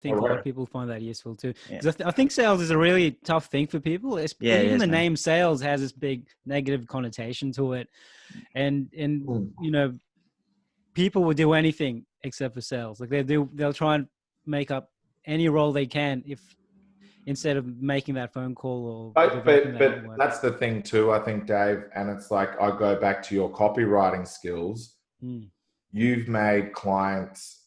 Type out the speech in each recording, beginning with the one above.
think a lot of people find that useful too. Yeah. Because I think sales is a really tough thing for people. Even the man. name sales has this big negative connotation to it. And you know, people will do anything except for sales. Like they'll try and make up any role they can instead of making that phone call or developing that network. That's the thing too, I think, Dave. And it's like, I go back to your copywriting skills. You've made clients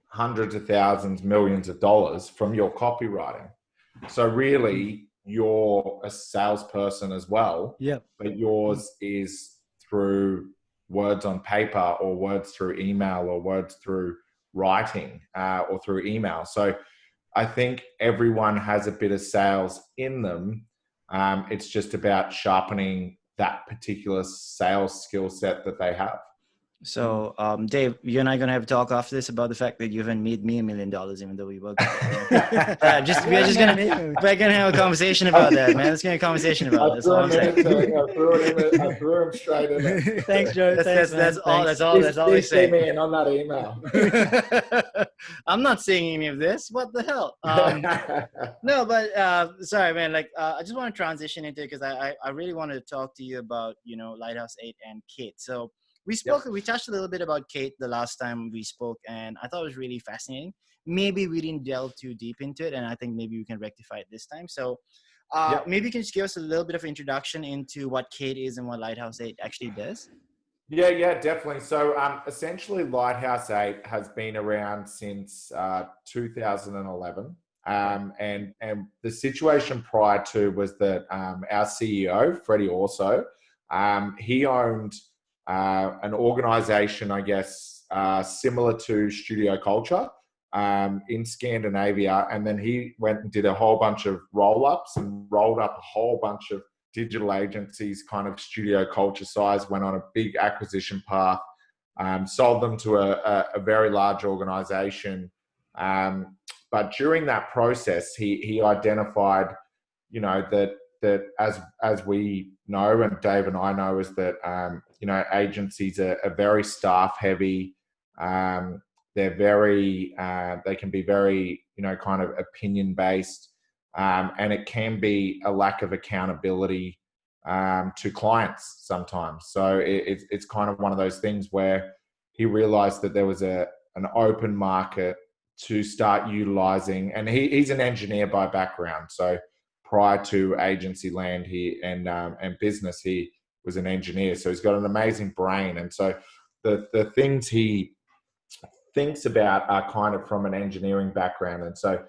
hundreds of thousands, millions of dollars from your copywriting. So really, you're a salesperson as well. Yep. But yours is through words on paper, or words through email, or words through writing, or through email. So I think everyone has a bit of sales in them. It's just about sharpening that particular sales skill set that they have. So, Dave, you and I are going to have a talk after this about the fact that you haven't made me $1 million, even though we work together. We're going to have a conversation about that, man. Let's get a conversation about this. I threw him straight in it. Thanks, Joe. That's all we say. Me in on that email. I'm not saying any of this. What the hell? No, but sorry, man. Like, I just want to transition into it because I really wanted to talk to you about, Lighthouse 8 and Kate. So, we touched a little bit about Kate the last time we spoke, and I thought it was really fascinating. Maybe we didn't delve too deep into it, and I think maybe we can rectify it this time. So maybe you can just give us a little bit of introduction into what Kate is and what Lighthouse 8 actually does. Yeah, definitely. So essentially, Lighthouse 8 has been around since 2011. And the situation prior to was that our CEO, Freddie Orso, he owned an organization, I guess, similar to Studio Culture in Scandinavia. And then he went and did a whole bunch of roll-ups and rolled up a whole bunch of digital agencies, kind of Studio Culture size, went on a big acquisition path, sold them to a very large organization. But during that process, he identified, that as we know, and Dave and I know, is that, agencies are very staff heavy. They're very, they can be very, kind of opinion based. And it can be a lack of accountability to clients sometimes. So it's kind of one of those things where he realized that there was an open market to start utilizing, and he's an engineer by background. So prior to agency land and business, he was an engineer. So he's got an amazing brain. And so the things he thinks about are kind of from an engineering background. And so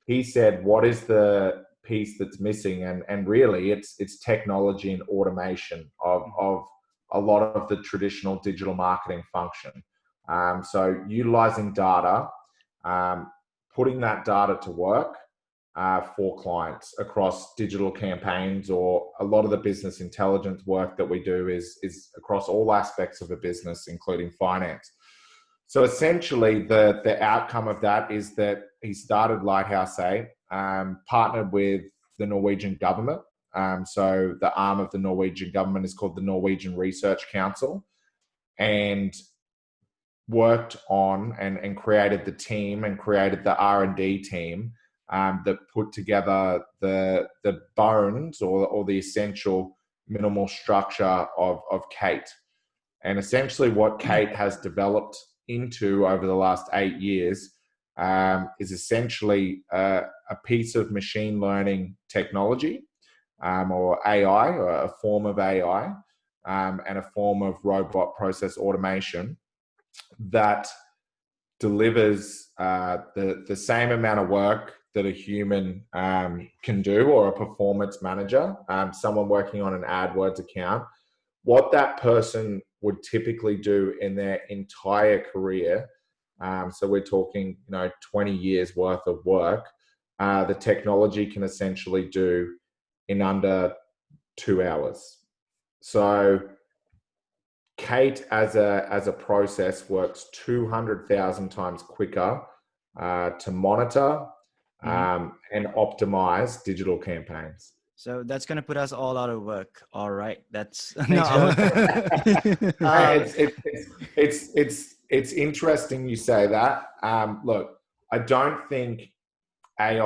he said, what is the piece that's missing? And really it's technology and automation of a lot of the traditional digital marketing function. So utilizing data, putting that data to work for clients across digital campaigns, or a lot of the business intelligence work that we do is across all aspects of a business, including finance. So essentially the outcome of that is that he started Lighthouse 8, partnered with the Norwegian government. So the arm of the Norwegian government is called the Norwegian Research Council, and worked on and created the team and created the R&D team that put together the bones or the essential minimal structure of Kate. And essentially what Kate has developed into over the last 8 years is essentially a piece of machine learning technology, or AI, or a form of AI, and a form of robot process automation that delivers the same amount of work that a human can do, or a performance manager, someone working on an AdWords account. What that person would typically do in their entire career, so we're talking 20 years worth of work, the technology can essentially do in under 2 hours. So Kate as a process works 200,000 times quicker to monitor and optimize digital campaigns. So that's going to put us all out of work. All right. That's it's interesting you say that. Look, I don't think AI